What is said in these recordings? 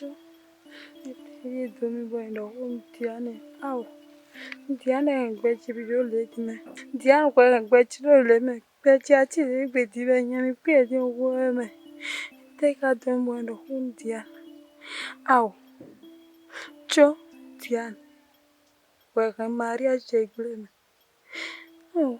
Cho. Ye domi boy no Diane. Ow. Diane ngbechi bi yo le me. Diane ko ngbechi lo le me. Gbechi ati le gbedi be yen mi pe di owo me. Take out them boy no Diane. Ow. Cho Diane. Well, Maria Jaglen. Oh.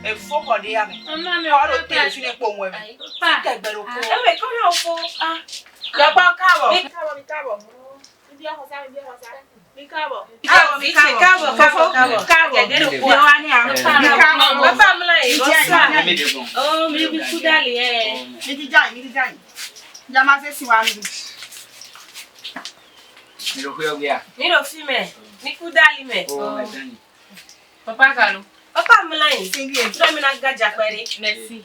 E foko de ya me. Ko ro te su le po nwe me. Pa ke gbero ko. E we ko na fo. Ah. Ya pa kawo. Mi kawo. Mi dia ho sa. Mi kawo. Mi kawo. Kawo. De ko wa ni a. Mi kawo. Papa mi la e. Oh, mi bi kudali e. Mi di jai. Ya ma se si wa mi. Mi lo fui a Mi lo fi me. Mi kudali me. Oh, Papa Kalu. Papa Mlain, tu as mis la gaja pere. Merci.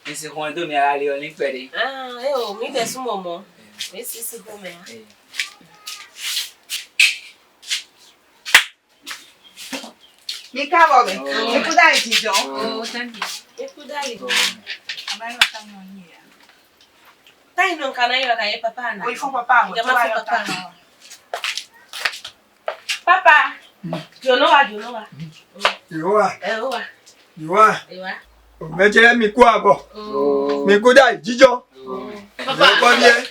Esse quando me ali olhem pere. Ah, eu me desço momo. Esse se come. Me cava bem. Me cuidar de João. Oh, tanto. Me cuidar de João. Amai não tá não aí. Tá indo canaio aí papa na. Oi, foi papa. Já mas papa. Papa. Jonoa. Yoa. O meje mi ku abo. Mi ku dai jijo. Papa. Ko die.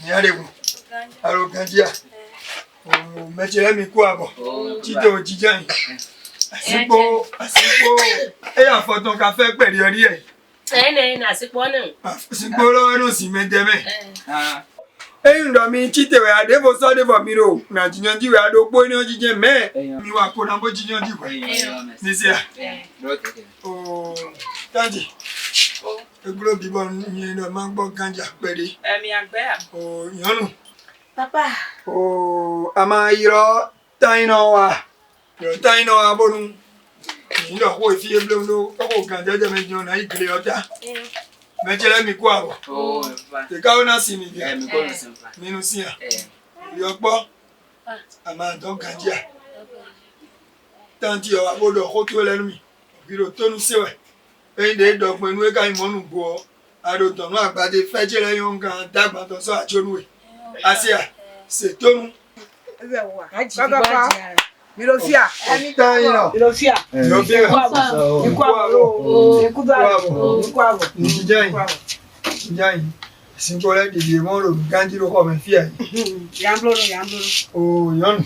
Ni arewu. Aro ganjia. O meje mi ku abo. Jijo jijan. Asipo. E ya foton ka fe peri ori e. Na asipo na. Asipo lo no si mendeme. Ndo mi chite we ade fo so de fo mi ro na jiyan di we ado po ni jije me mi wa ko na bo jiyan di we ni se o tanji o glo bi bon ni no ma gbo ganja pere Mi agbe a o yanu papa o ama iro taino wa bonu ni do ko fi eblo no ko ganja je me jiyan na igre ota Mejele mi ku abo. Oh, Te ka ona si mi ge. mi ko no simpa. Nínú si a. Yo gbo. Ama don ganjia. Tanti o abodo ko to lenu mi. Biro tonu sewe. De do penu e ka imonu bo. Ado tonu agbade fejele yon kan dagba to so ajonu we. Asia. Se tonu. Ebe wa. Papa. Milofia. Taino. Milofia. Yo bien. Njai. Singole di moro ganji ro ko me fia. Yamblo. O yon.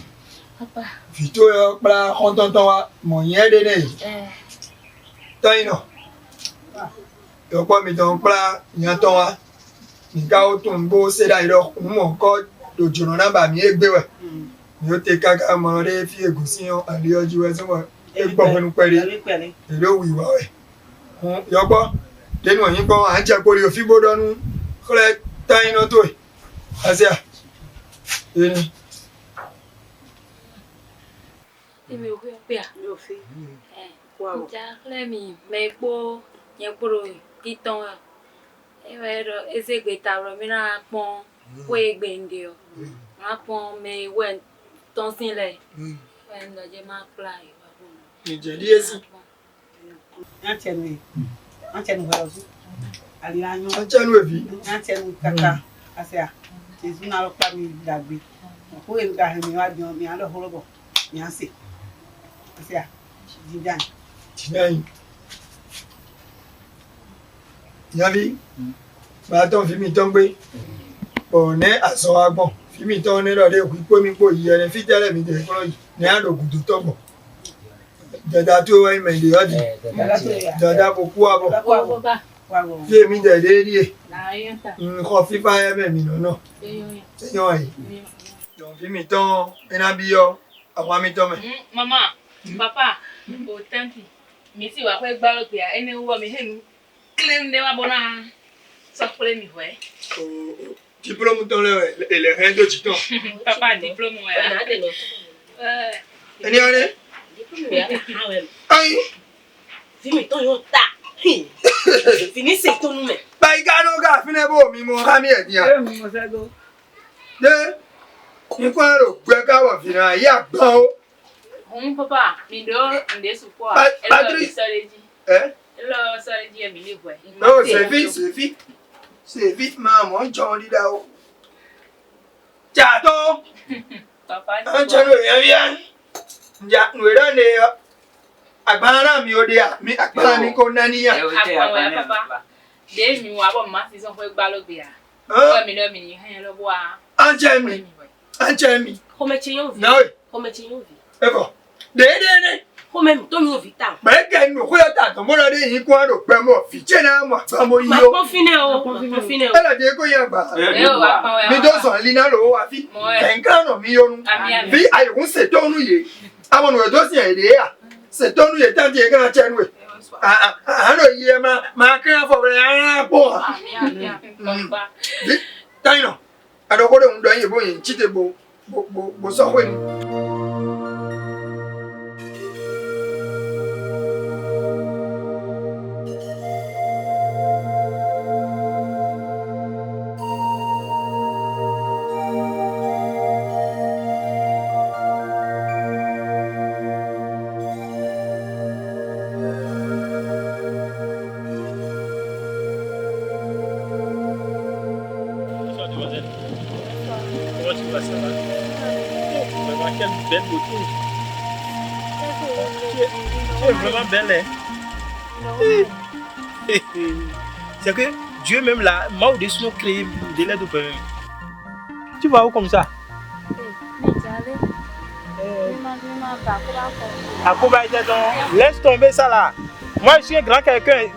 Papa. Vito yo pra kontonton wa mo yen de ne. Taino. yo kwa mi ton pla nyanton wa mi ka o tun bo se da iro mo ko dojono na ba mi egbe we mi o te kaka mo re fi egusi yan ali oji we so mo egbo fenu pere ero wi wa we yo gbo denu yin gbo an je pori o fi bodonu kole tan ino to asia eni mi ò fẹ́ pé à. Mi ò fẹ́. Ìjà lẹ́mi mẹ́gbó yẹn kúrò títàn ẹ̀. Ẹ̀rọ ezegbe tààrọ̀ mi náà pọ́n kó egbe ǹdè ọ̀. Máa pọ́n mi wẹ̀ tán sílẹ̀. Wẹ̀ ń lọ́jẹ́ máa pla ìwà bọ̀. Ìjẹ̀lí èsì. Antenu wẹ̀ ọ̀sùn. Àlìyáyán. Antenu èbí. Antenu kàkà. Àṣẹ à. Èsì náà lọ pa mi dàgbé. Kó èmi ká mi wá jẹun mi àlọ́ hóró mi à ń sè. Àṣẹ à. Jíjàn. Jíjàn. Yavi, baton fi mi ton gbe. One aso agbon. Fi mi ton ni lode ku po mi po yi ene fi tele mi de ko yi. Ni adogun to tobo. Dada to wa mi de odi. Dada bo ku abo. Fi mi de de ri. Nko fi fa ye me mi no no. Eyan yi. Don fi mi ton ena bi yo. Awa mi ton me. Mama, papa, o tanti. Mi si wa pe gba lo pe ene wo mi he claim de wa bona so pole mi ho Diplôme dans le rien de titan. Papa diplôme wa. Eni ane? Diplôme ya. Ayi. Fimi ton yo ta. Fini se ton me. Ba igano ga fine bo mi mo ha mi e dia. Mi mo se go. De. Ni kwa ro gbe ka wo fina ya gbon o. Papa, mi do nde support. Patrice. Hello, sorry, dear, me live way. No, c'est vite. C'est vite, maman, John Lidao. Jato! Papa, un chano bien. Ya, no era de agbára mi o de mi agbára mi ko nani ya. Papa. De mi wa bo ma si so fẹ́ gbá lo be a. O mi no mi ni han lo bo a. Anjemi. Come ci io vi. No. Come ci io vi. Ego. De. Come mi to mi o vi ta. Ba ke nu ko ta to mo lo de yin ko ro pe mo fi che na mo gba mo yo. Ma po fine o. Ela de ko yan gba. Mi do so lina lo wa fi. Enkan no mi yo nu. Bi ayo kun se to nu ye. Awon no do si e de ya. Se to nu ye tan je kan che nu e. No ye ma kan fo re ara po. Taino. Ado ko de un do yin bo yin chite bo so ko ni. Belle beauté. Tu es vraiment belle, hein? C'est que Dieu même là, m'a au-dessus de créer de l'aide au peuple. Tu vas où comme ça? Laisse tomber ça là. Moi je suis un grand quelqu'un.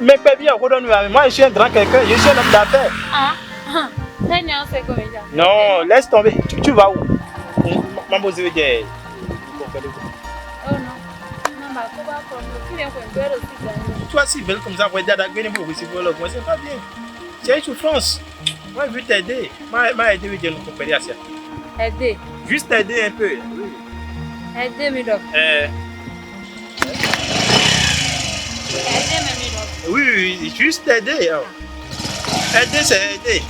Mais pas bien, moi je suis un grand quelqu'un, je suis un homme d'affaires. Non, laisse tomber. Tu vas où? Mambo ziwe je. Toi si belle comme ça, vous êtes d'accord pour c'est pas bien. C'est une souffrance. Moi je veux t'aider. Moi aider de nous comparer à ça. Aider. Juste t'aider un peu. Aider mes doc. Aider mes doc. Oui, juste t'aider. Aider c'est aider.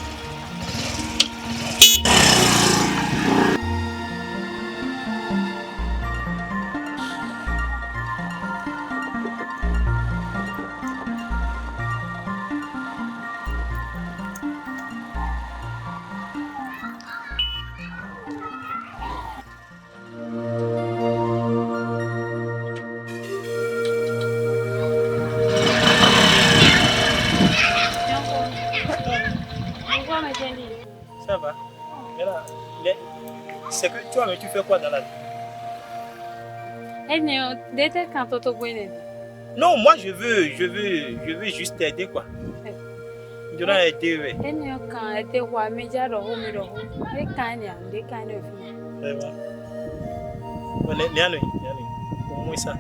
Ça va. Mais c'est que toi, mais tu fais quoi dans la vie? Non, moi je veux juste t'aider quoi. Je dois aider, oui. Eni kan ete wa meja roho mi roho. E kan ya, de kan no fi. Vraiment. Niano. Comment ça?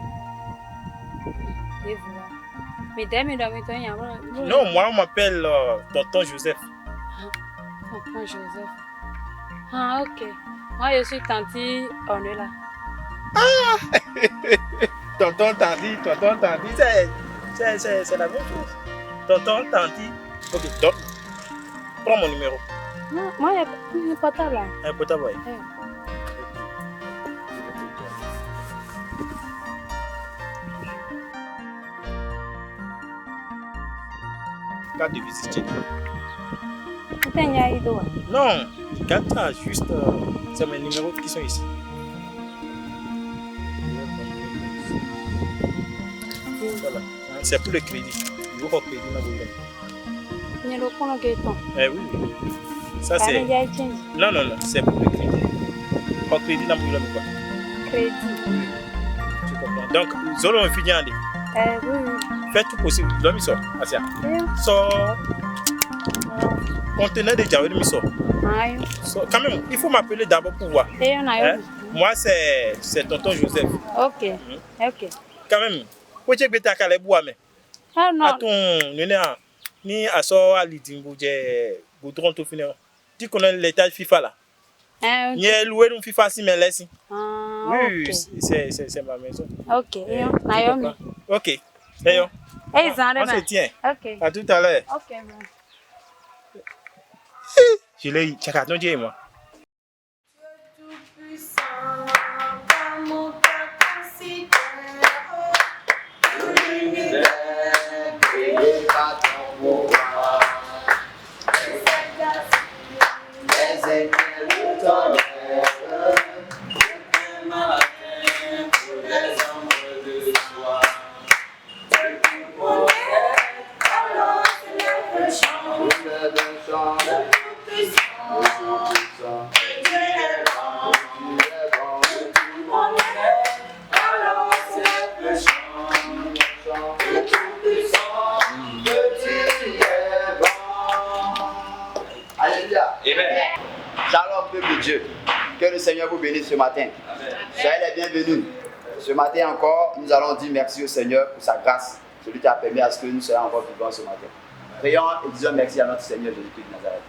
Et voilà. Mais demi do mi to yan. Non, moi on m'appelle Tonton Joseph. Tonton Joseph. Ah, ok. Moi je suis Tanti Onela. Tonton Tanti, c'est la même chose. Tonton Tanti. Ok, donc, prends mon numéro. Non, moi il n'y a pas de là. Un portable. Carte de visite. Non, carte là, juste, c'est mes numéros qui sont ici. Voilà, c'est pour le crédit. Il faut crédit dans vos eh oui. Ça c'est. Non, c'est pour le crédit. Pour crédit dans vos quoi. Crédit. Tu comprends. Donc, Zolo on finit en Oui. Fais tout possible. L'homme sort. Asia. Sort. Conteneur de Diawe, il sort. Quand même, il faut m'appeler d'abord pour voir. Moi, c'est Tonton Joseph. Ok. Quand même, pour que tu aies mais. Ah non. Attends, ni aso alidimbo je goudron to finir. Tu connais l'état FIFA là? Ni loué un FIFA si mais laisse. Oui, c'est ma maison. OK. Naomi. OK. D'ailleurs. On se tient. OK. À tout à l'heure. OK. Je l'ai eu. Check attends Dieu moi. Shalom, peuple de Dieu. Que le Seigneur vous bénisse ce matin. Soyez les bienvenus. Ce matin encore, nous allons dire merci au Seigneur pour sa grâce. Celui qui a permis à ce que nous soyons encore vivants ce matin. Prions et disons merci à notre Seigneur Jésus-Christ de Nazareth.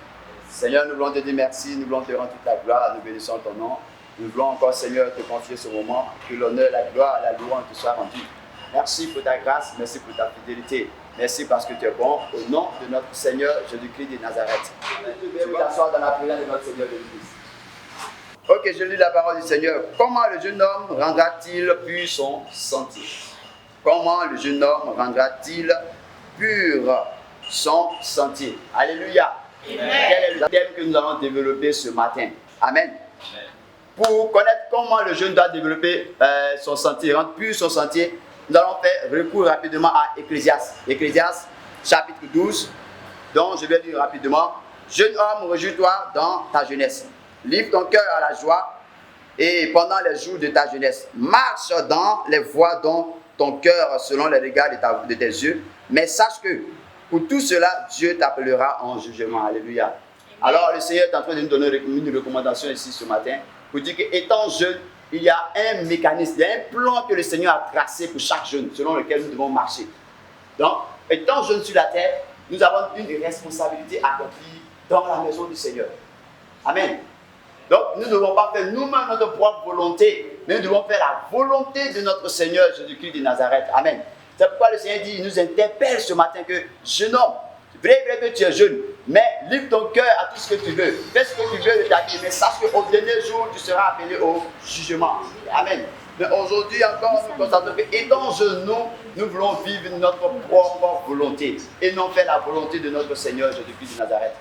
Seigneur, nous voulons te dire merci, nous voulons te rendre toute la gloire, nous bénissons ton nom. Nous voulons encore, Seigneur, te confier ce moment, que l'honneur, la gloire, la louange te soient rendus. Merci pour ta grâce, merci pour ta fidélité. Merci parce que tu es bon, au nom de notre Seigneur Jésus-Christ de Nazareth. Tu peux t'asseoir dans la présence de notre Seigneur Jésus-Christ. Ok, je lis la parole du Seigneur. Comment le jeune homme rendra-t-il pur son sentier? Comment le jeune homme rendra-t-il pur son sentier? Alléluia. Amen. Quel est le thème que nous allons développer ce matin? Amen. Amen. Pour connaître comment le jeune doit développer son sentier, rendre pur son sentier, nous allons faire recours rapidement à Ecclésiaste. Ecclésiaste, chapitre 12, dont je vais lire rapidement. Jeune homme, réjouis-toi dans ta jeunesse. Livre ton cœur à la joie et pendant les jours de ta jeunesse. Marche dans les voies dont ton cœur selon les regards de tes yeux. Mais sache que pour tout cela, Dieu t'appellera en jugement. Alléluia. Alors le Seigneur est en train de nous donner une recommandation ici ce matin pour dire qu'étant jeune, il y a un mécanisme, il y a un plan que le Seigneur a tracé pour chaque jeune, selon lequel nous devons marcher. Donc, étant jeunes sur la terre, nous avons une responsabilité accomplie dans la maison du Seigneur. Amen. Donc, nous ne devons pas faire nous-mêmes notre propre volonté, mais nous devons faire la volonté de notre Seigneur Jésus-Christ de Nazareth. Amen. C'est pourquoi le Seigneur dit, il nous interpelle ce matin que, jeune homme, vrai que tu es jeune, mais livre ton cœur à tout ce que tu veux. Fais ce que tu veux de ta vie, mais sache qu'au dernier jour, tu seras appelé au jugement. Amen. Mais aujourd'hui encore, nous constatons que, étant jeunes, nous voulons vivre notre propre volonté et non faire la volonté de notre Seigneur Jésus-Christ de Nazareth.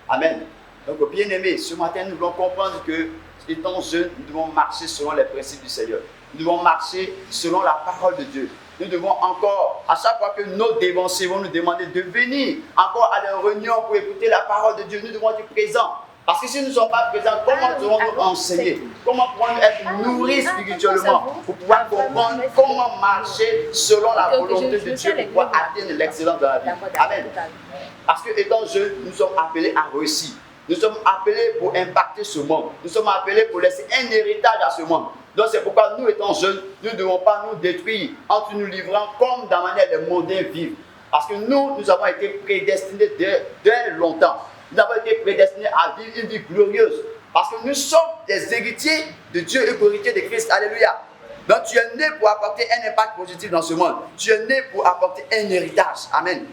Amen. Donc, bien-aimés, ce matin, nous voulons comprendre que, étant jeunes, nous devons marcher selon les principes du Seigneur. Nous devons marcher selon la parole de Dieu. Nous devons encore, à chaque fois que nos dévanciers vont nous demander de venir encore à leur réunion pour écouter la parole de Dieu, nous devons être présents. Parce que si nous ne sommes pas présents, comment devons-nous enseigner? Comment pourrons-nous être nourris spirituellement pour pouvoir comprendre comment marcher selon la volonté de Dieu pour pouvoir atteindre l'excellence dans la vie? Amen. Parce que étant jeunes, nous sommes appelés à réussir. Nous sommes appelés pour impacter ce monde. Nous sommes appelés pour laisser un héritage à ce monde. Donc c'est pourquoi nous étant jeunes, nous ne devons pas nous détruire en nous livrant comme dans la manière des mondains vivent. Parce que nous avons été prédestinés dès longtemps. Nous avons été prédestinés à vivre une vie glorieuse. Parce que nous sommes des héritiers de Dieu et co-héritiers de Christ. Alléluia. Donc tu es né pour apporter un impact positif dans ce monde. Tu es né pour apporter un héritage. Amen.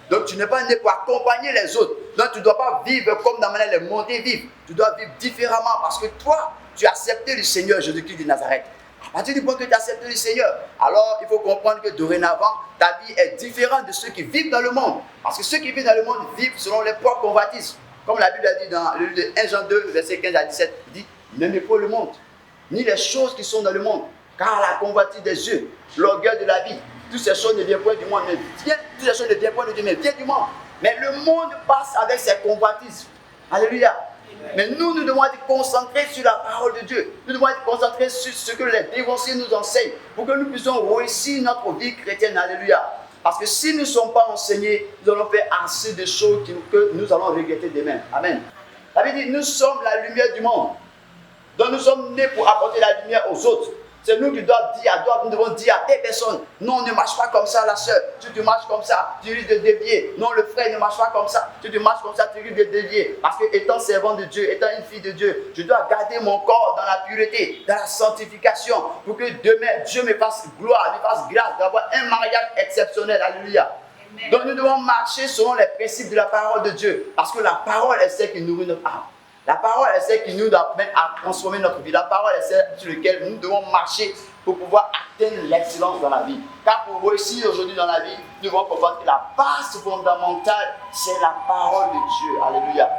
Donc tu n'es pas né pour accompagner les autres. Donc tu ne dois pas vivre comme dans la manière les mondains vivent. Tu dois vivre différemment parce que toi, tu as accepté le Seigneur Jésus-Christ de Nazareth. À partir du point que tu as accepté le Seigneur, alors il faut comprendre que dorénavant, ta vie est différente de ceux qui vivent dans le monde. Parce que ceux qui vivent dans le monde vivent selon les propres convoitises. Comme la Bible a dit dans le 1 Jean 2, verset 15 à 17, il dit, n'aimez pas le monde, ni les choses qui sont dans le monde, car la convoitise des yeux, l'orgueil de la vie, toutes ces choses ne viennent point du monde, mais toutes ces choses ne viennent point de Dieu, mais viennent du monde. Mais le monde passe avec ses convoitises. Alléluia. Mais nous devons être concentrés sur la parole de Dieu. Nous devons être concentrés sur ce que les dévanciers nous enseignent pour que nous puissions réussir notre vie chrétienne. Alléluia. Parce que si nous ne sommes pas enseignés, nous allons faire assez de choses que nous allons regretter demain. Amen. Ça veut dire nous sommes la lumière du monde. Donc nous sommes nés pour apporter la lumière aux autres. C'est nous qui nous devons dire à des personnes, non, ne marche pas comme ça, la soeur. Si tu marches comme ça, tu risques de dévier. Non, le frère ne marche pas comme ça. Si tu marches comme ça, tu risques de dévier. Parce que étant servant de Dieu, étant une fille de Dieu, je dois garder mon corps dans la pureté, dans la sanctification, pour que demain, Dieu me fasse gloire, me fasse grâce d'avoir un mariage exceptionnel. Alléluia. Amen. Donc nous devons marcher selon les principes de la parole de Dieu. Parce que la parole est celle qui nourrit notre âme. La parole est celle qui nous amène à transformer notre vie. La parole est celle sur laquelle nous devons marcher pour pouvoir atteindre l'excellence dans la vie. Car pour réussir aujourd'hui dans la vie, nous devons comprendre que la base fondamentale, c'est la parole de Dieu. Alléluia.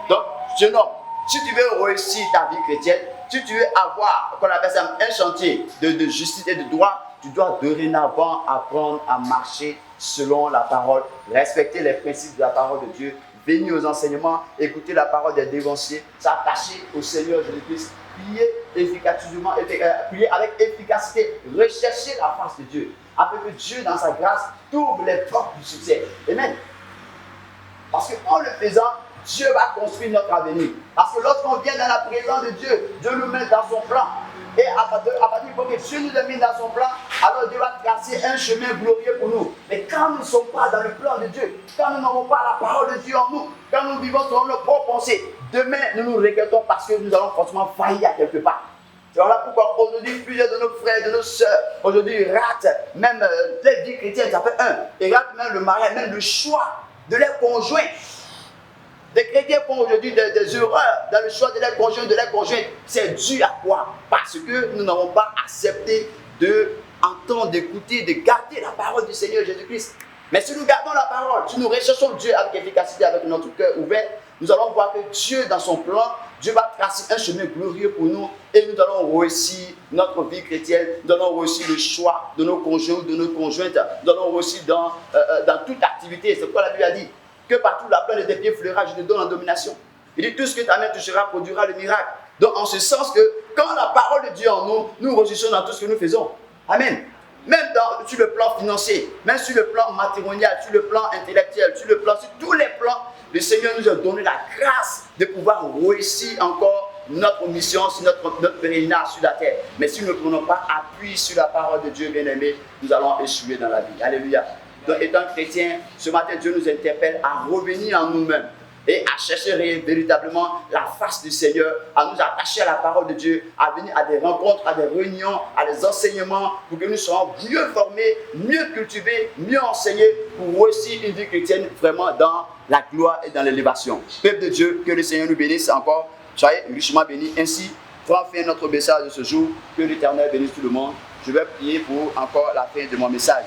Donc, jeune homme, si tu veux réussir ta vie chrétienne, si tu veux avoir, qu'on appelle ça, un chantier de justice et de droit, tu dois dorénavant apprendre à marcher selon la parole, respecter les principes de la parole de Dieu, venir aux enseignements, écouter la parole des dévanciers, s'attacher au Seigneur Jésus-Christ, prier efficacement, prier avec efficacité, rechercher la face de Dieu, afin que Dieu, dans sa grâce, t'ouvre les portes du succès. Amen. Parce qu'en le faisant, Dieu va construire notre avenir. Parce que lorsqu'on vient dans la présence de Dieu, Dieu nous met dans son plan. Et à partir du moment que Dieu nous a mis dans son plan, alors Dieu va tracer un chemin glorieux pour nous. Mais quand nous ne sommes pas dans le plan de Dieu, quand nous n'avons pas la parole de Dieu en nous, quand nous vivons selon nos propres pensées, demain nous nous regrettons parce que nous allons forcément faillir à quelque part. C'est voilà pourquoi aujourd'hui plusieurs de nos frères, de nos sœurs, aujourd'hui ratent même les vies chrétiennes, ça fait et ratent même le mariage, même le choix de leur conjoint. Des chrétiens font aujourd'hui des erreurs dans le choix de leurs conjoints, de leurs conjointes. C'est dû à quoi? Parce que nous n'avons pas accepté d'entendre, d'écouter, de garder la parole du Seigneur Jésus-Christ. Mais si nous gardons la parole, si nous recherchons Dieu avec efficacité, avec notre cœur ouvert, nous allons voir que Dieu, dans son plan, Dieu va tracer un chemin glorieux pour nous et nous allons réussir notre vie chrétienne, nous allons réussir le choix de nos conjoints, de nos conjointes, nous allons réussir dans toute activité. C'est pourquoi la Bible a dit que partout la plante de tes pieds fleura, je te donne en domination. Il dit tout ce que ta main touchera produira le miracle. Donc en ce sens que quand la parole de Dieu en nous, nous réussissons dans tout ce que nous faisons. Amen. Même sur le plan financier, même sur le plan matrimonial, sur le plan intellectuel, sur tous les plans, le Seigneur nous a donné la grâce de pouvoir réussir encore notre mission, sur notre pèlerinage sur la terre. Mais si nous ne prenons pas appui sur la parole de Dieu, bien-aimé, nous allons échouer dans la vie. Alléluia. Donc, étant chrétien, ce matin, Dieu nous interpelle à revenir en nous-mêmes et à chercher véritablement la face du Seigneur, à nous attacher à la parole de Dieu, à venir à des rencontres, à des réunions, à des enseignements, pour que nous soyons mieux formés, mieux cultivés, mieux enseignés, pour réussir une vie chrétienne vraiment dans la gloire et dans l'élévation. Peuple de Dieu, que le Seigneur nous bénisse encore, soyez richement bénis. Ainsi, pour en faire notre message de ce jour, que l'Éternel bénisse tout le monde. Je vais prier pour encore la fin de mon message.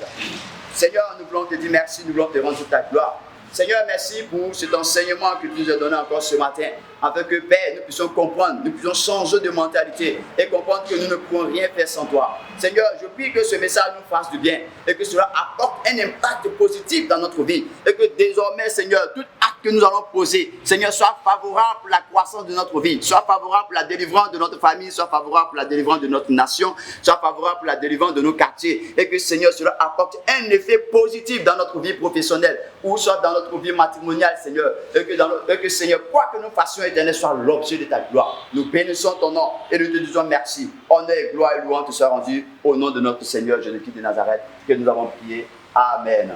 Seigneur, nous voulons te dire merci, nous voulons te rendre toute ta gloire. Seigneur, merci pour cet enseignement que tu nous as donné encore ce matin, afin que, Père, nous puissions comprendre, nous puissions changer de mentalité et comprendre que nous ne pouvons rien faire sans toi. Seigneur, je prie que ce message nous fasse du bien et que cela apporte un impact positif dans notre vie et que désormais, Seigneur, tout acte que nous allons poser, Seigneur, sois favorable pour la croissance de notre vie, sois favorable pour la délivrance de notre famille, sois favorable pour la délivrance de notre nation, sois favorable pour la délivrance de nos quartiers, et que, Seigneur, cela apporte un effet positif dans notre vie professionnelle, ou soit dans notre vie matrimoniale, Seigneur, et que Seigneur, quoi que nous fassions, Éternel, soit l'objet de ta gloire. Nous bénissons ton nom et nous te disons merci. Honneur et gloire et louange te soient rendus au nom de notre Seigneur Jésus-Christ de Nazareth, que nous avons prié. Amen.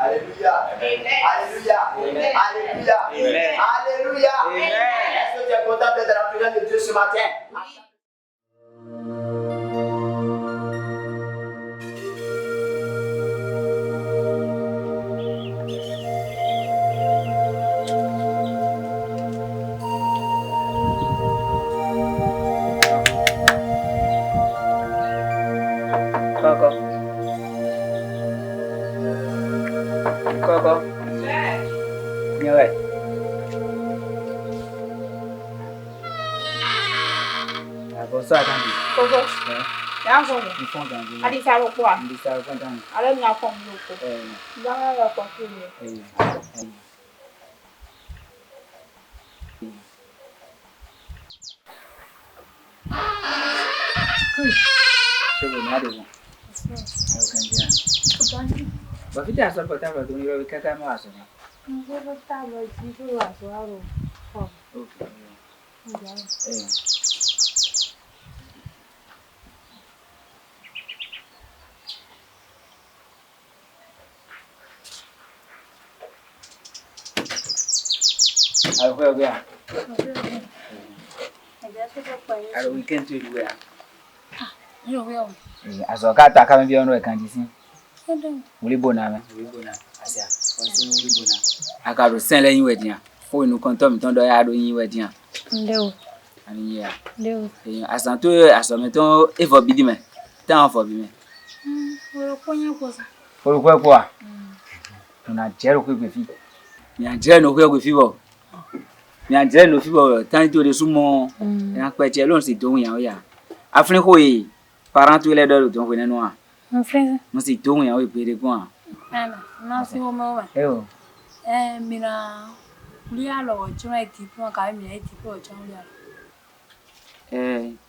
Alléluia. Alléluia. Alléluia. Alléluia. Est-ce que tu es content d'être dans la présence de Dieu ce matin? Coco. Như vậy. Cô xoay thằng gì? Coco. Dạ không. Đi phong thằng gì? Đi sao luôn qua? Đi sao phong thằng? Lên nhà phòng luôn. Đó là phòng kia. Coba ni ada pun. Akan dia. Bagi dia asal kota baru ni baru kata mau asal. Saya tak begitu lah soal. Okey. Ada kau ya? Ada weekend tu juga. Yo. Asal kata kami biar orang kan di sini. Wuli bona me. Asia. Wasi wuli bona. Akaru sen le yin wedia. Fo inu kon to mi ton do ya do yin wedia. Ndeo. Ani ya. Ndeo. Asan to aso me ton efo bidi me. Tan fo bi me. Woro konya kosa. Fo ko ko a. Na jero ko gbe fi. Mi an jero no ko gbe fi bo. Mi an jero no fi bo tan to de sumo. En pe je lon si do yan o ya. Afrin ko yi. Parent to le do don ko nenu a. Mon frère. Mo si do yan o pere ko a. Non si o mo wa. Mina ulia lo chuma diploma ka mi ai diploma chuma ulia.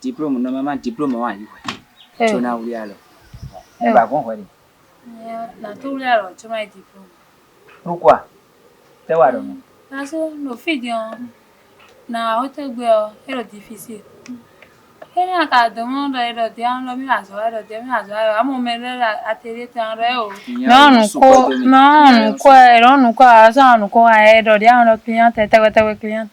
Diploma no mama diploma wa yi. Chona ulia lo. Ba kon ko di. Na to ulia lo chuma diploma. Pourquoi? Te wa do mo. Parce no fidion na o te gbe o ero difficile. Ele academo da ero de an lo mi aso ero de mi aso amo me le atelier tan re o. Non ko ero no ko asa no ko ero de an lo client te client.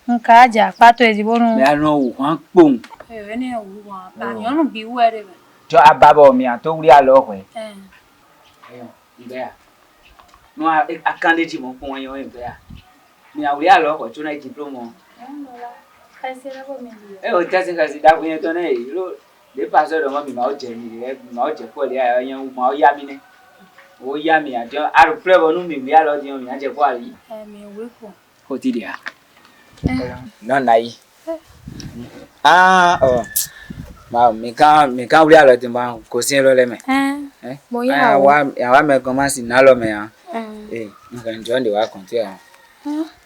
Nka ja pato ezibo no. Me anu o wan pon. Eni o wan pa yo no bi wo ere. Jo ababo mi an to uri alo ko e. Ibe ya. No akande ti mo pon yan ibe ya. Mi a uri alo ko chona diploma. O tase kasi da kun to na e lo le paso do mo mi ma o je mi le ma o je ko le yan ma o ya mi ne o ya mi a jo aru flavor nu mi ya lo di mi a je ko ali mi we ko ko ti dia no nai ma mi kan uri alo ti ma ko sin lo le me mo ya wa me ko ma sin na lo me ya nkan jo ndi wa kon ti a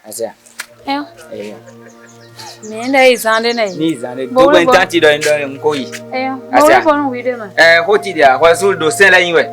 asia Nenda izande na ni izande do ben tanti do ndo nko yi asia mo wi de ma ho ti dia ho so do sen la yin we